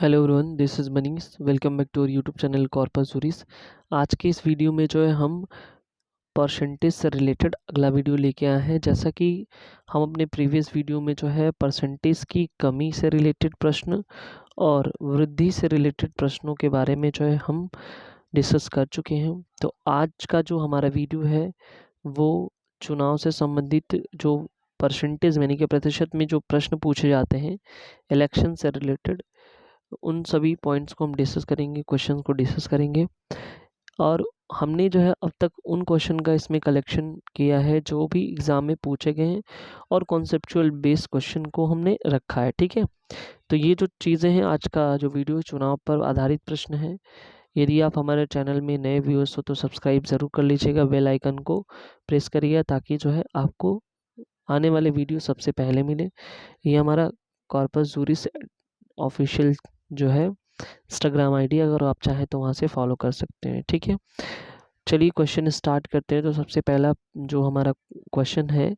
Hello everyone, this is Manish. Welcome back to our YouTube channel Corpus Juris. आज के इस video में जो है हम परसेंटेज से रिलेटेड अगला वीडियो लेके आए हैं। जैसा कि हम अपने प्रीवियस वीडियो में जो है परसेंटेज की कमी से रिलेटेड प्रश्न और वृद्धि से रिलेटेड प्रश्नों के बारे में जो है हम डिस्कस कर चुके हैं। तो आज का जो हमारा वीडियो है वो चुनाव से संबंधित जो परसेंटेज यानी कि प्रतिशत में जो प्रश्न पूछे जाते हैं इलेक्शन से रिलेटेड, उन सभी पॉइंट्स को हम डिस्कस करेंगे, क्वेश्चन को डिस्कस करेंगे। और हमने जो है अब तक उन क्वेश्चन का इसमें कलेक्शन किया है जो भी एग्ज़ाम में पूछे गए हैं और कॉन्सेप्चुअल बेस्ड क्वेश्चन को हमने रखा है। ठीक है, तो ये जो चीज़ें हैं, आज का जो वीडियो चुनाव पर आधारित प्रश्न है। यदि आप हमारे चैनल में नए व्यूअर्स हो तो सब्सक्राइब ज़रूर कर लीजिएगा, बेल आइकन को प्रेस करिएगा ताकि जो है आपको आने वाले वीडियो सबसे पहले मिले। ये हमारा कॉर्पस जूरिस ऑफिशियल जो है इंस्टाग्राम आईडी, अगर आप चाहें तो वहाँ से फॉलो कर सकते हैं। ठीक है, चलिए क्वेश्चन स्टार्ट करते हैं। तो सबसे पहला जो हमारा क्वेश्चन है,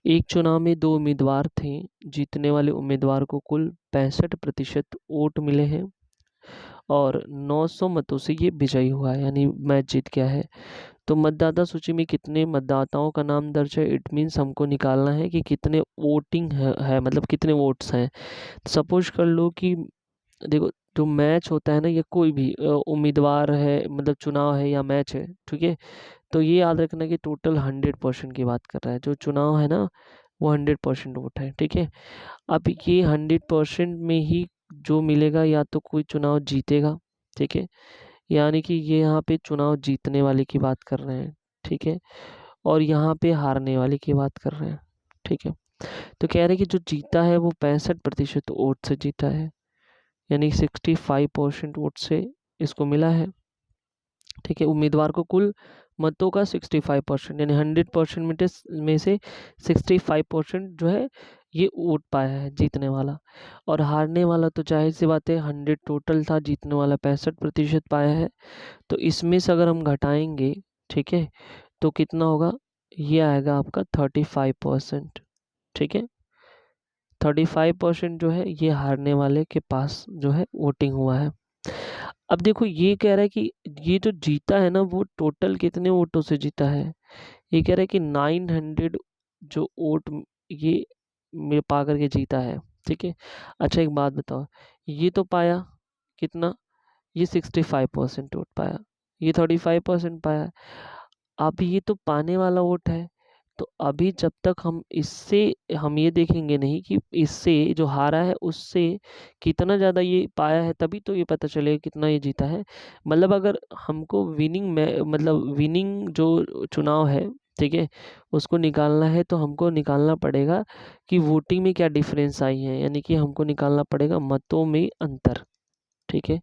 एक चुनाव में दो उम्मीदवार थे। जीतने वाले उम्मीदवार को कुल 65% वोट मिले हैं और 900 मतों से ये विजयी हुआ है, यानी मैच जीत गया है। तो मतदाता सूची में कितने मतदाताओं का नाम दर्ज है? इट मीन्स हमको निकालना है कि कितने वोटिंग है, मतलब कितने वोट्स हैं। सपोज कर लो कि देखो, जो मैच होता है ना, ये कोई भी उम्मीदवार है, मतलब चुनाव है या मैच है, ठीक है। तो ये याद रखना कि टोटल 100% की बात कर रहा है। जो चुनाव है ना, वो 100% वोट है। ठीक है, अब ये 100% में ही जो मिलेगा, या तो कोई चुनाव जीतेगा, ठीक है, यानी कि ये यहाँ पे चुनाव जीतने वाले की बात कर रहे हैं, ठीक है, और यहाँ पे हारने वाले की बात कर रहे हैं। ठीक है, तो कह रहे हैं कि जो जीता है वो 65% वोट से जीता है, यानी 65% वोट से इसको मिला है। ठीक है, उम्मीदवार को कुल मतों का 65% यानी 100% में से 65% जो है ये वोट पाया है जीतने वाला। और हारने वाला तो जाहिर सी बात है, 100 टोटल था, जीतने वाला 65% पाया है। तो इसमें से अगर हम घटाएंगे, ठीक है, तो कितना होगा? ये आएगा आपका 35%। ठीक है, 35% जो है ये हारने वाले के पास जो है वोटिंग हुआ है। अब देखो, ये कह रहा है कि ये जो जीता है ना, वो टोटल कितने वोटों से जीता है। ये कह रहा है कि 900 जो वोट ये में पा करके जीता है। ठीक है, अच्छा एक बात बताओ, ये तो पाया कितना? ये 65% वोट पाया, ये 35% पाया। अब ये तो पाने वाला वोट है। तो अभी जब तक हम ये देखेंगे नहीं कि इससे जो हारा है उससे कितना ज़्यादा ये पाया है, तभी तो ये पता चलेगा कितना ये जीता है। मतलब अगर हमको विनिंग में, मतलब विनिंग जो चुनाव है, ठीक है, उसको निकालना है तो हमको निकालना पड़ेगा कि वोटिंग में क्या डिफरेंस आई है, यानी कि हमको निकालना पड़ेगा मतों में अंतर। ठीक है,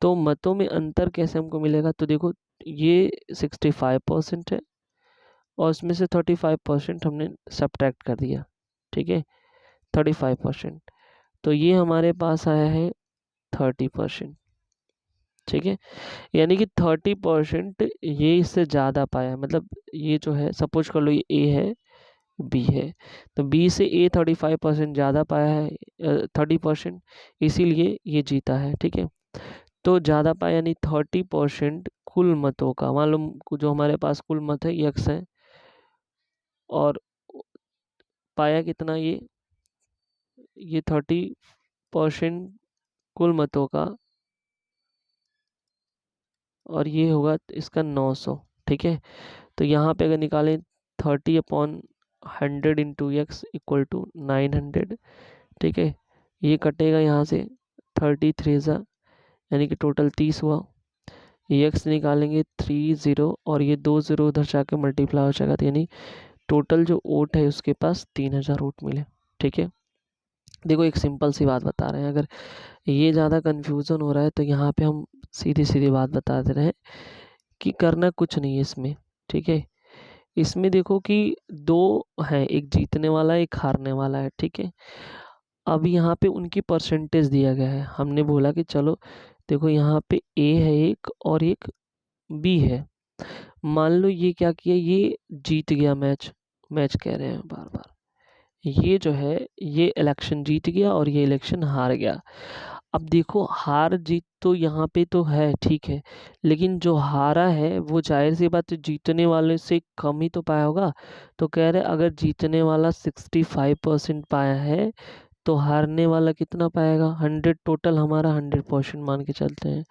तो मतों में अंतर कैसे हमको मिलेगा? तो देखो, ये 65% है और उसमें से 35% हमने सब्ट्रैक्ट कर दिया। ठीक है, 35%, तो ये हमारे पास आया है 30%। ठीक है, यानी कि 30% ये इससे ज़्यादा पाया है। मतलब ये जो है, सपोज कर लो ये ए है, बी है, तो बी से ए 35% ज़्यादा पाया है, 30%, इसीलिए ये जीता है। ठीक है, तो ज़्यादा पाया यानी 30% कुल मतों का। मालूम जो हमारे पास कुल मत है यक्स है, और पाया कितना? ये 30% कुल मतों का, और ये होगा इसका 900। ठीक है, तो यहाँ पे अगर निकालें 30/100 इंटू एक्स इक्वल टू 900। ठीक है, ये कटेगा यहाँ से 33 यानी कि टोटल 30 हुआ। ये एक्स निकालेंगे 30 और ये 2 0 उधर जाके मल्टीप्लाई हो जाएगा, तो यानी टोटल जो वोट है उसके पास 3000 वोट मिले। ठीक है, देखो एक सिंपल सी बात बता रहे हैं, अगर ये ज़्यादा कन्फ्यूज़न हो रहा है तो यहाँ पे हम सीधी सीधी बात बता दे रहे हैं कि करना कुछ नहीं है इसमें। ठीक है, इसमें देखो कि दो हैं, एक जीतने वाला है, एक हारने वाला है। ठीक है, अब यहाँ पे उनकी परसेंटेज दिया गया है। हमने बोला कि चलो देखो, यहाँ पे ए है एक और एक बी है। मान लो ये क्या किया, ये जीत गया मैच, मैच कह रहे हैं बार बार, ये जो है ये इलेक्शन जीत गया और ये इलेक्शन हार गया। अब देखो हार जीत तो यहाँ पे तो है, ठीक है, लेकिन जो हारा है वो जाहिर सी बात है जीतने वाले से कम ही तो पाया होगा। तो कह रहे अगर जीतने वाला 65% पाया है तो हारने वाला कितना पाएगा, 100, टोटल हमारा 100% मान के चलते हैं,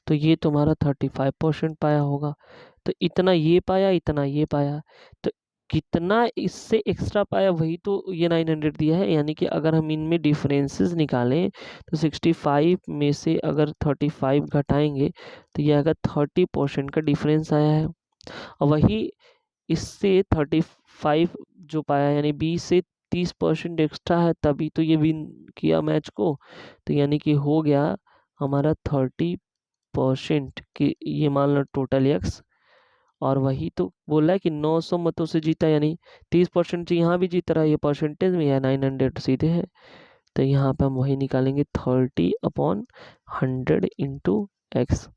तो ये तुम्हारा 35% पाया होगा। तो इतना ये पाया, इतना ये पाया, तो कितना इससे एक्स्ट्रा पाया वही तो ये 900 दिया है। यानी कि अगर हम इनमें डिफरेंसेस निकालें तो 65 में से अगर 35 घटाएंगे तो ये आएगा 30% का डिफरेंस आया है। और वही इससे 35 जो पाया यानी 20 से 30% एक्स्ट्रा है, तभी तो ये विन किया मैच को। तो यानी कि हो गया हमारा 30% कि ये मान लो टोटल एक्स। और वही तो बोल रहा है कि 900 मतों से जीता, यानी 30% से यहाँ भी जीत रहा है, ये परसेंटेज में है 900 सीधे है। तो यहाँ पे हम वही निकालेंगे 30/100 इंटू एक्स,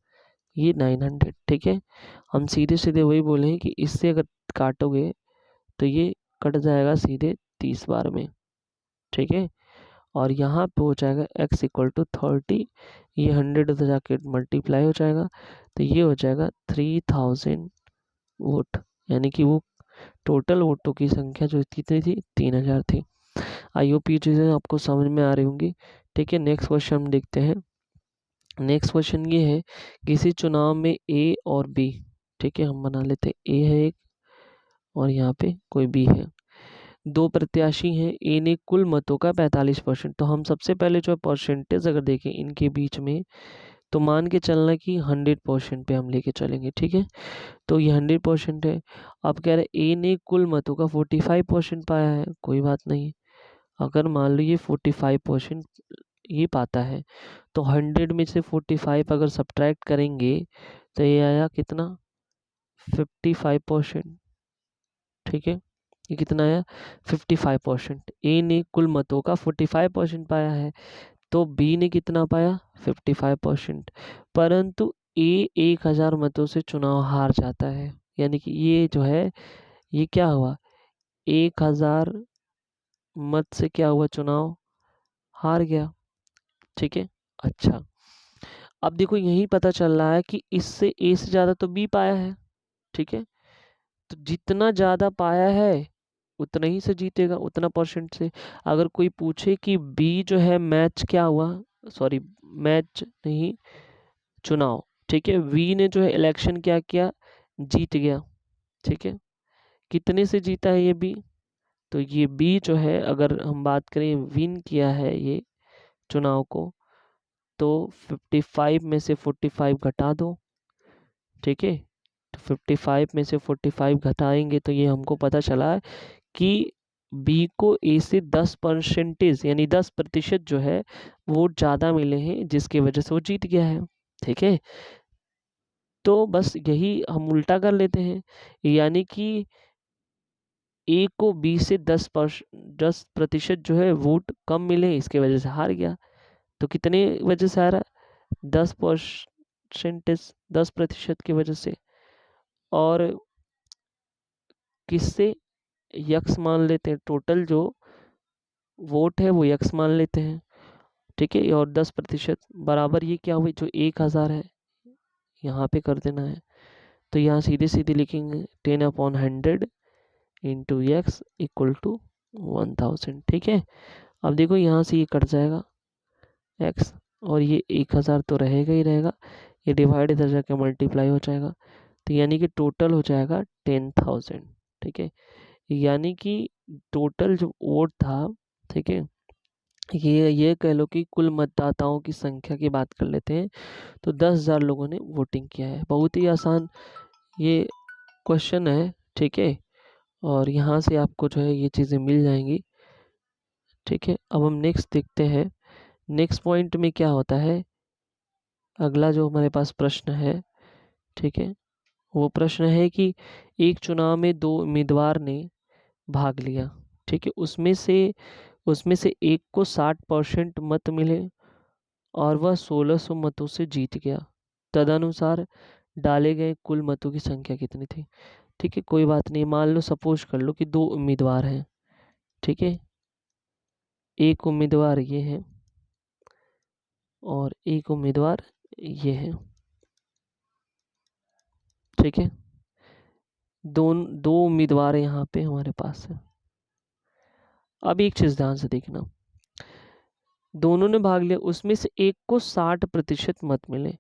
ये 900, ठीक है। हम सीधे सीधे वही बोले हैं कि इससे अगर काटोगे तो ये कट जाएगा सीधे 30 बार में, ठीक है। और यहाँ पे हो जाएगा x इक्वल टू 30, ये 100 तो जाके मल्टीप्लाई हो जाएगा, तो ये हो जाएगा 3000 वोट। यानी कि वो टोटल वोटों की संख्या जो कितनी थी, 3000 थी। आई होप ये चीज़ें आपको समझ में आ रही होंगी, ठीक है। नेक्स्ट क्वेश्चन हम देखते हैं। नेक्स्ट क्वेश्चन ये है, किसी चुनाव में ए और बी, ठीक है, हम बना लेते हैं ए है एक और यहाँ पे कोई बी है, दो प्रत्याशी हैं, ए ने कुल मतों का 45%। तो हम सबसे पहले जो परसेंटेज अगर देखें इनके बीच में, तो मान के चलना कि 100% पे हम लेके चलेंगे, ठीक है। तो ये 100% है। अब कह रहे ए ने कुल मतों का 45% पाया है, कोई बात नहीं। अगर मान लो ये 45% ये पाता है तो 100 में से 45 अगर सब्ट्रैक्ट करेंगे तो ये आया कितना, 55%, ठीक है। ये कितना आया, 55%। ए ने कुल मतों का 45% पाया है, तो बी ने कितना पाया, 55%। परंतु ए 1000 मतों से चुनाव हार जाता है, यानी कि ये जो है ये क्या हुआ, 1000 मत से क्या हुआ, चुनाव हार गया, ठीक है। अच्छा, अब देखो यही पता चल रहा है कि इससे ए से ज़्यादा तो बी पाया है, ठीक है। तो जितना ज़्यादा पाया है उतना ही से जीतेगा, उतना परसेंट से। अगर कोई पूछे कि बी जो है मैच क्या हुआ, सॉरी मैच नहीं, चुनाव, ठीक है, वी ने जो है इलेक्शन क्या किया, जीत गया, ठीक है। कितने से जीता है ये बी, तो ये बी जो है अगर हम बात करें विन किया है ये चुनाव को, तो 55 में से 45 घटा दो, ठीक है। तो 55 में से 45 घटाएंगे तो ये हमको पता चला कि बी को ए से 10% यानी 10% जो है वोट ज़्यादा मिले हैं, जिसकी वजह से वो जीत गया है, ठीक है। तो बस यही हम उल्टा कर लेते हैं, यानी कि ए को बी से 10% जो है वोट कम मिले, इसके वजह से हार गया। तो कितने वजह से हारा, 10%, 10% की वजह से। और किससे, यक्स मान लेते हैं, टोटल जो वोट है वो यक्स मान लेते हैं, ठीक है। और 10% बराबर ये क्या हुई, जो 1000 है यहाँ पे कर देना है। तो यहाँ सीधे सीधे लिखेंगे 10/100 इंटू एक्स इक्वल टू 1000, ठीक है। अब देखो यहाँ से ये कट जाएगा एक्स, और ये 1000 तो रहेगा ही रहेगा, ये डिवाइड इधर जाके मल्टीप्लाई हो जाएगा, तो यानी कि टोटल हो जाएगा 10,000, ठीक है। यानी कि टोटल जो वोट था, ठीक है, ये कह लो कि कुल मतदाताओं की संख्या की बात कर लेते हैं, तो 10,000 लोगों ने वोटिंग किया है। बहुत ही आसान ये क्वेश्चन है, ठीक है। और यहाँ से आपको जो है ये चीज़ें मिल जाएंगी, ठीक है। अब हम नेक्स्ट देखते हैं। नेक्स्ट पॉइंट में क्या होता है, अगला जो हमारे पास प्रश्न है, ठीक है, वो प्रश्न है कि एक चुनाव में दो उम्मीदवार ने भाग लिया, ठीक है। उसमें से एक को 60% मत मिले और वह 1600 मतों से जीत गया। तदनुसार डाले गए कुल मतों की संख्या कितनी थी, ठीक है। कोई बात नहीं, मान लो सपोज कर लो कि दो उम्मीदवार हैं, ठीक है। एक उम्मीदवार ये है और एक उम्मीदवार ये है, ठीक है। दो उम्मीदवार यहाँ पे हमारे पास है। अब एक चीज ध्यान से देखना, दोनों ने भाग लिया, उसमें से एक को 60% मत मिले।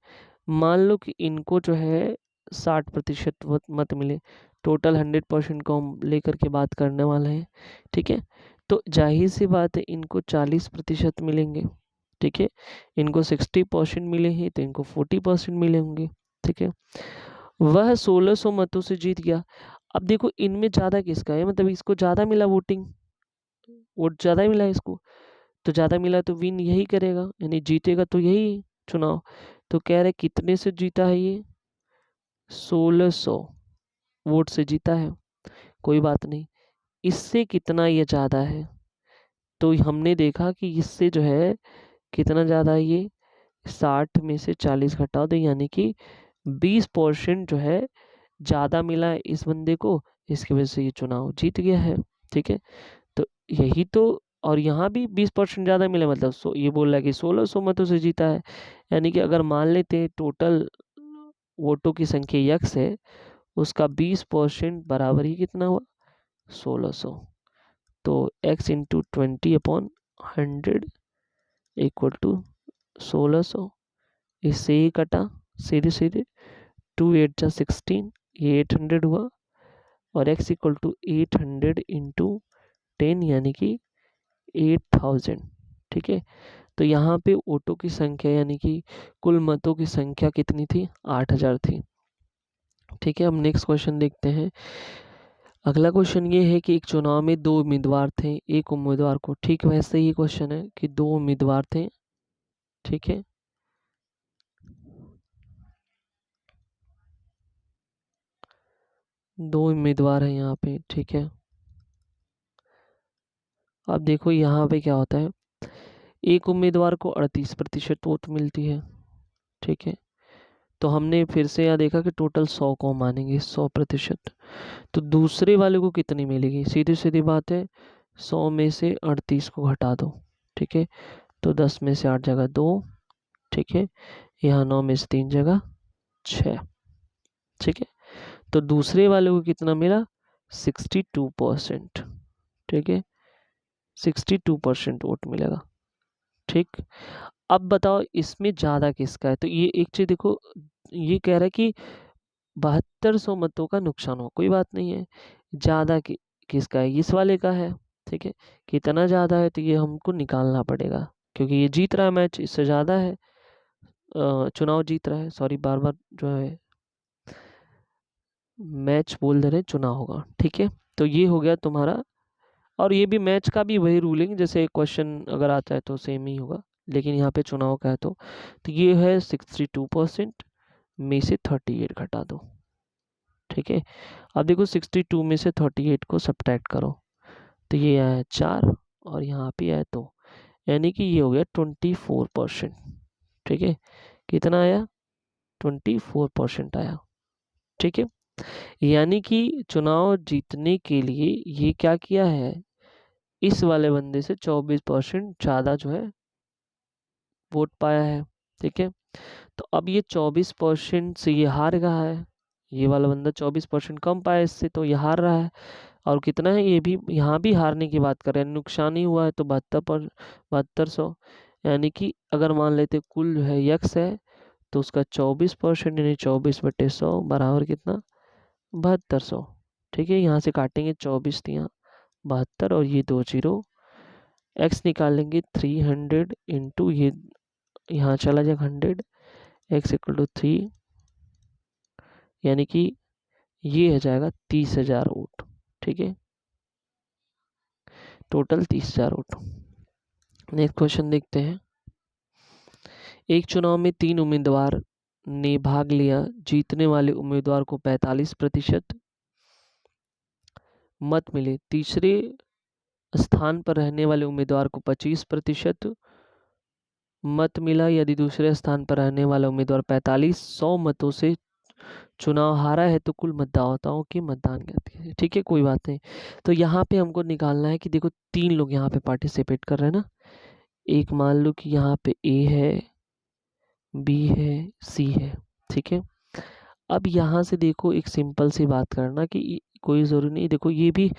मान लो कि इनको जो है 60% मत मिले, टोटल 100% को हम लेकर के बात करने वाले हैं, ठीक है। तो जाहिर सी बात है इनको 40% मिलेंगे, ठीक है। इनको 60% मिले हैं तो इनको 40% मिले होंगे, ठीक है। वह 1600 मतों से जीत गया। अब देखो इनमें ज़्यादा किसका है, मतलब इसको ज़्यादा मिला, वोट ज़्यादा मिला इसको, तो ज़्यादा मिला तो विन यही करेगा, यानी जीतेगा तो यही चुनाव। तो कह रहे कितने से जीता है ये, 1600 वोट से जीता है। कोई बात नहीं, इससे कितना ये ज़्यादा है, तो हमने देखा कि इससे जो है कितना ज़्यादा है ये, 60 में से 40 घटा दो, यानी कि 20% जो है ज़्यादा मिला है इस बंदे को, इसकी वजह से ये चुनाव जीत गया है, ठीक है। तो यही तो, और यहाँ भी 20% ज़्यादा मिला, मतलब ये बोल रहा है कि 1600 मतों से जीता है। यानी कि अगर मान लेते हैं टोटल वोटों की संख्या यक्स है, उसका 20% बराबर ही कितना हुआ, 1600। तो x इंटू 20/100 इक्वल टू 1600। इससे ही कटा सीधे सीधे, 2 8 जा 16, ये 800 हुआ, और x इक्वल टू 800 इंटू 10 यानी कि 8000, ठीक है। तो यहाँ पे वोटों की संख्या यानी कि कुल मतों की संख्या कितनी थी, 8000 थी, ठीक है। हम नेक्स्ट क्वेश्चन देखते हैं। अगला क्वेश्चन ये है कि एक चुनाव में 2 उम्मीदवार थे, एक उम्मीदवार को, ठीक वैसे ही क्वेश्चन है कि 2 उम्मीदवार थे, ठीक है। दो उम्मीदवार हैं यहाँ पे, ठीक है। अब देखो यहाँ पे क्या होता है, एक उम्मीदवार को 38% वोट मिलती है, ठीक है। तो हमने फिर से यहाँ देखा कि टोटल 100 को मानेंगे, 100%। तो दूसरे वाले को कितनी मिलेगी, सीधी सीधी बात है, 100 में से 38 को घटा दो, ठीक है। तो 10 में से 8 जगह 2, ठीक है। यहाँ 9 में से 3 जगह 6, ठीक है। तो दूसरे वाले को कितना मिला, 62%, ठीक है। 62% वोट मिलेगा, ठीक। अब बताओ इसमें ज़्यादा किसका है, तो ये एक चीज़ देखो, ये कह रहा है कि 7200 मतों का नुकसान हो, कोई बात नहीं है। ज़्यादा किसका है, इस वाले का है, ठीक है। कितना ज़्यादा है तो ये हमको निकालना पड़ेगा, क्योंकि ये जीत रहा है मैच, इससे ज़्यादा है, चुनाव जीत रहा है, सॉरी बार बार जो है मैच बोल दे रहे, चुनाव होगा, ठीक है। तो ये हो गया तुम्हारा, और ये भी मैच का भी वही रूलिंग, जैसे क्वेश्चन अगर आता है तो सेम ही होगा, लेकिन यहाँ पे चुनाव का है तो ये है 62% में से 38 घटा दो, ठीक है। अब देखो 62 में से 38 को सब्ट्रैक्ट करो, तो ये आया 4 और यहाँ पे आया 2, यानी कि ये हो गया 24%, ठीक है। कितना आया, 24% आया, ठीक है। यानी कि चुनाव जीतने के लिए ये क्या किया है, इस वाले बंदे से 24% ज़्यादा जो है वोट पाया है, ठीक है। तो अब ये 24% से ये हार रहा है, ये वाला बंदा 24% कम पाया इससे, तो ये हार रहा है। और कितना है, ये भी यहाँ भी हारने की बात कर रहे हैं, नुकसान ही हुआ है, तो 7200, यानी कि अगर मान लेते कुल जो है यक्स है, तो उसका 24% यानी 24/100 बराबर कितना, 7200, ठीक है। यहाँ से काटेंगे 24 यहाँ 72, और ये 2 जीरो, एक्स निकालेंगे 300 इंटू ये यहाँ चला जाएगा 100, एक्स इक्वल टू 3, यानी कि ये हो जाएगा 30,000 वोट, ठीक है। Total 30,000 vote. नेक्स्ट क्वेश्चन देखते हैं। एक चुनाव में 3 उम्मीदवार ने भाग लिया, जीतने वाले उम्मीदवार को 45% मत मिले, तीसरे स्थान पर रहने वाले उम्मीदवार को 25% मत मिला, यदि दूसरे स्थान पर रहने वाला उम्मीदवार 4500 मतों से चुनाव हारा है तो कुल मतदाताओं की मतदान करती है, ठीक है। कोई बात नहीं, तो यहाँ पे हमको निकालना है कि देखो 3 लोग यहाँ पे पार्टिसिपेट कर रहे हैं ना, एक मान लो कि यहाँ पे ए है, बी है, सी है। ठीक है, अब यहाँ से देखो एक सिंपल सी बात करना कि कोई ज़रूरी नहीं, देखो ये भी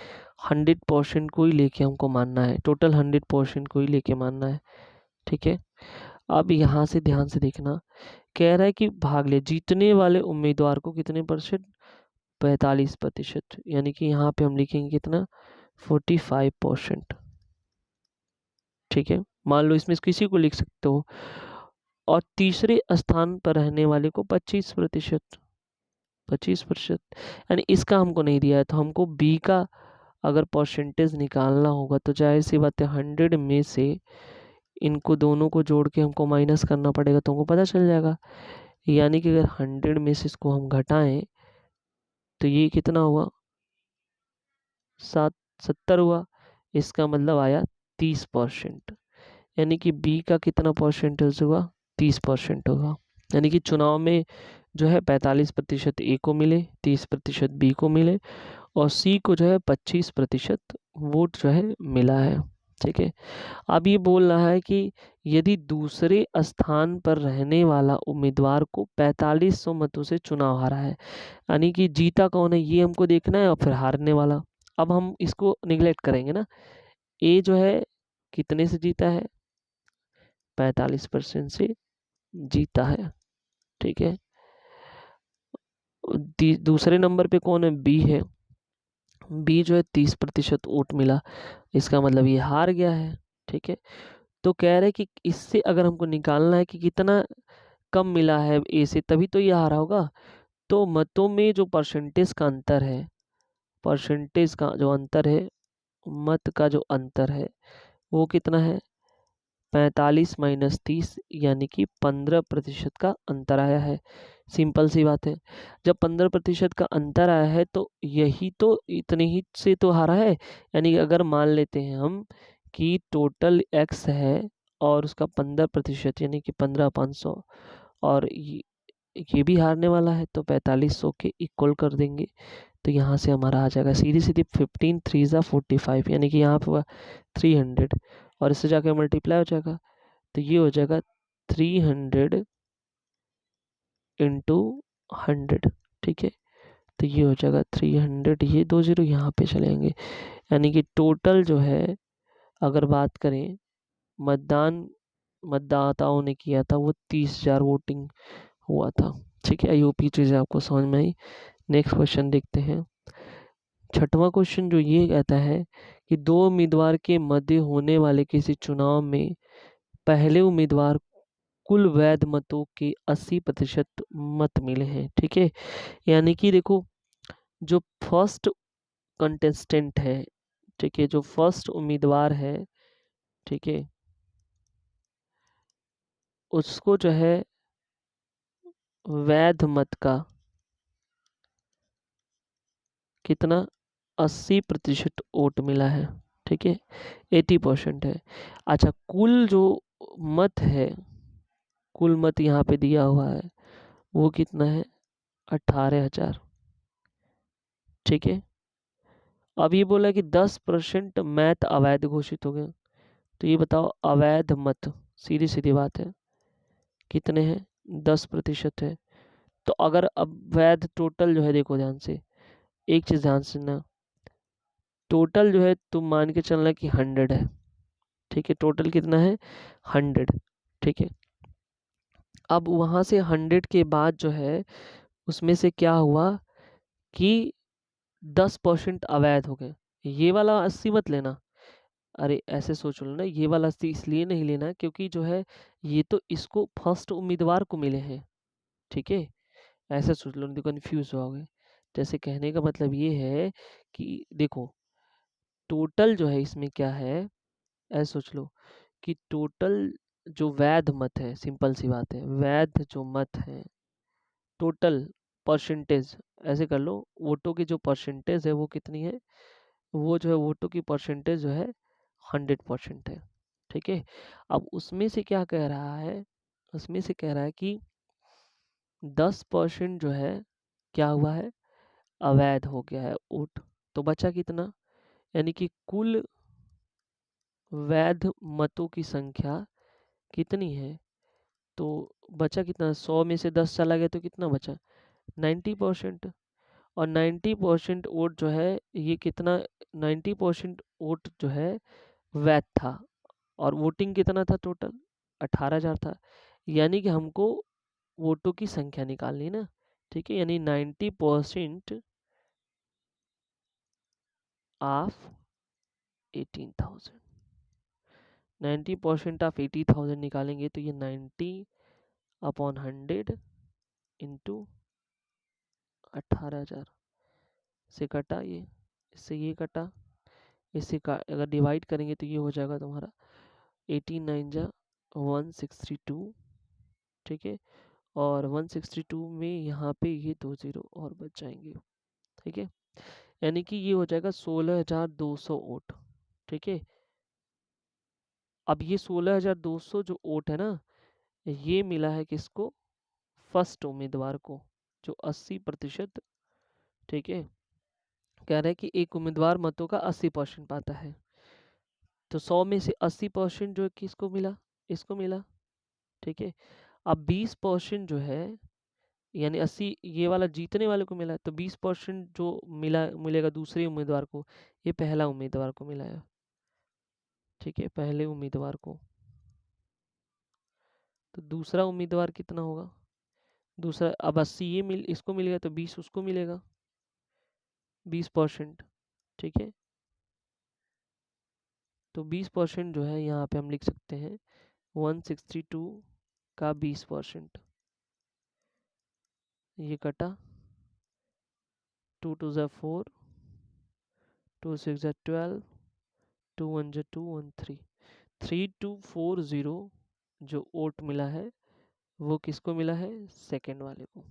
100% को ही लेके हमको मानना है, टोटल 100% को ही लेके मानना है। ठीक है, अब यहाँ से ध्यान से देखना, कह रहा है कि भाग ले जीतने वाले उम्मीदवार को कितने परसेंट, 45%, यानी कि यहाँ पे हम लिखेंगे कितना, 45%। ठीक है, मान लो इसमें किसी को लिख सकते हो, और तीसरे स्थान पर रहने वाले को 25%, 25%, यानी इसका हमको नहीं दिया है, तो हमको बी का अगर परसेंटेज निकालना होगा तो जाहिर सी बात है 100 में से इनको दोनों को जोड़ के हमको माइनस करना पड़ेगा, तो हमको पता चल जाएगा। यानी कि अगर 100 में से इसको हम घटाएं तो ये कितना हुआ, 70 हुआ, इसका मतलब आया 30%। यानी कि बी का कितना परसेंटेज हुआ, 30% होगा। यानी कि चुनाव में जो है 45% ए को मिले, 30% बी को मिले, और सी को जो है 25% वोट जो है मिला है। ठीक है, अब ये बोल रहा है कि यदि दूसरे स्थान पर रहने वाला उम्मीदवार को 4500 मतों से चुनाव हारा है, यानी कि जीता कौन है ये हमको देखना है और फिर हारने वाला। अब हम इसको निगलेक्ट करेंगे ना, ए जो है कितने से जीता है, 45% से जीता है। ठीक है, दूसरे नंबर पे कौन है, बी है, बी जो है 30% वोट मिला, इसका मतलब ये हार गया है। ठीक है, तो कह रहे कि इससे अगर हमको निकालना है कि कितना कम मिला है ए से, तभी तो ये हारा होगा। तो मतों में जो परसेंटेज का अंतर है, परसेंटेज का जो अंतर है, मत का जो अंतर है वो कितना है, 45 माइनस 30, यानी कि 15% का अंतर आया है। सिंपल सी बात है, जब 15% का अंतर आया है तो यही तो इतने ही से तो हारा है। यानी कि अगर मान लेते हैं हम कि टोटल एक्स है और उसका 15%, यानी कि 15,500, और ये भी हारने वाला है, तो 4500 के इक्वल कर देंगे, तो यहाँ से हमारा आ जाएगा सीधी सीधी 15 3 ज़ा 45, यानी कि यहाँ पे हुआ 300, और इससे जाके मल्टीप्लाई हो जाएगा, तो ये हो जाएगा 300 इंटू 100। ठीक है, तो ये हो जाएगा 300, ये 2 जीरो यहाँ पे चलेंगे, यानी कि टोटल जो है अगर बात करें मतदान मतदाताओं ने किया था वो 30,000 वोटिंग हुआ था। ठीक है, आई होप ये चीज़ें आपको समझ में आई। नेक्स्ट क्वेश्चन देखते हैं। छठवां क्वेश्चन जो ये कहता है कि दो उम्मीदवार के मध्य होने वाले किसी चुनाव में पहले उम्मीदवार कुल वैध मतों के 80% मत मिले हैं। ठीक है, यानी कि देखो जो फर्स्ट कंटेस्टेंट है, ठीक है, जो फर्स्ट उम्मीदवार है, ठीक है, उसको जो है वैध मत का कितना, 80% वोट मिला है। ठीक है, 80% है। अच्छा, कुल जो मत है, कुल मत यहाँ पे दिया हुआ है वो कितना है, 18,000। ठीक है, अब ये बोला कि 10% मैथ अवैध घोषित हो गए, तो ये बताओ अवैध मत, सीधी सीधी बात है, कितने हैं, 10% है। तो अगर अब वैध टोटल जो है, देखो ध्यान से, एक चीज ध्यान से ना, टोटल जो है तुम मान के चलना कि 100 है। ठीक है, टोटल कितना है, 100। ठीक है, अब वहां से 100 के बाद जो है उसमें से क्या हुआ कि 10% अवैध हो गए। ये वाला 80 मत लेना, अरे ऐसे सोच लो ना, ये वाला 80 इसलिए नहीं लेना क्योंकि जो है ये तो इसको फर्स्ट उम्मीदवार को मिले हैं। ठीक है, ऐसे सोच लो, नहीं तो कन्फ्यूज होगे। जैसे कहने का मतलब ये है कि देखो टोटल जो है इसमें क्या है, ऐसे सोच लो कि टोटल जो वैध मत है, सिंपल सी बात है, वैध जो मत है टोटल परसेंटेज, ऐसे कर लो, वोटों की जो परसेंटेज है वो कितनी है, वो जो है वोटों की परसेंटेज जो है 100% है। ठीक है, अब उसमें से क्या कह रहा है, उसमें से कह रहा है कि 10% जो है क्या हुआ है, अवैध हो गया है वोट, तो बचा कितना, यानी कि कुल वैध मतों की संख्या कितनी है, तो बचा कितना, 100 में से 10 चला गया तो कितना बचा 90%। और 90% वोट जो है ये कितना, 90% वोट जो है वैध था। और वोटिंग कितना था टोटल, 18,000 था। यानी कि हमको वोटों की संख्या निकालनी है ना, ठीक है। यानी 90% ऑफ 18,000, 90% ऑफ 80,000 निकालेंगे तो ये 90/100 इंटू 18,000 से कटा ये, इससे ये कटा, इससे का अगर डिवाइड करेंगे तो ये हो जाएगा तुम्हारा 18 9 162, ठीक है। और 162 में यहाँ पे ये 2 0 और बच जाएंगे, ठीक है। यानी कि ये हो जाएगा 16,200 वोट, ठीक है। अब ये 16,200 जो वोट है ना, ये मिला है किसको, फर्स्ट उम्मीदवार को, जो 80%, ठीक है। कह रहे हैं कि एक उम्मीदवार मतों का 80% पाता है। तो 100 में से 80% जो है किसको मिला, इसको मिला, ठीक है। अब 20% जो है, यानी 80 ये वाला जीतने वाले को मिला है, तो 20% जो मिलेगा दूसरे उम्मीदवार को, ये पहला उम्मीदवार को मिला है, ठीक है, पहले उम्मीदवार को। तो दूसरा उम्मीदवार कितना होगा, दूसरा अब 80 ये इसको मिलेगा तो 20 उसको मिलेगा, 20%, ठीक है। तो 20% जो है यहाँ पे हम लिख सकते हैं 162 का 20%, ये कटा 2 2 4, 2 6 12, 2 1 2 1 3, 3240 जो वोट मिला है वो किसको मिला है, सेकंड वाले को,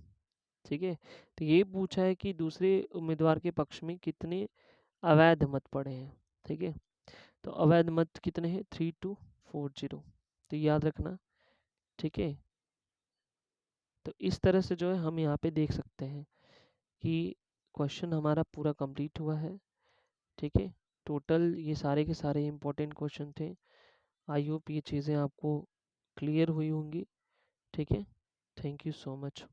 ठीक है। तो ये पूछा है कि दूसरे उम्मीदवार के पक्ष में कितने अवैध मत पड़े हैं, ठीक है। तो अवैध मत कितने हैं, 3240, तो याद रखना, ठीक है। तो इस तरह से जो है हम यहाँ पे देख सकते हैं कि क्वेश्चन हमारा पूरा कंप्लीट हुआ है, ठीक है। टोटल ये सारे के सारे इम्पोर्टेंट क्वेश्चन थे। आई होप ये चीज़ें आपको क्लियर हुई होंगी, ठीक है। Thank you so much.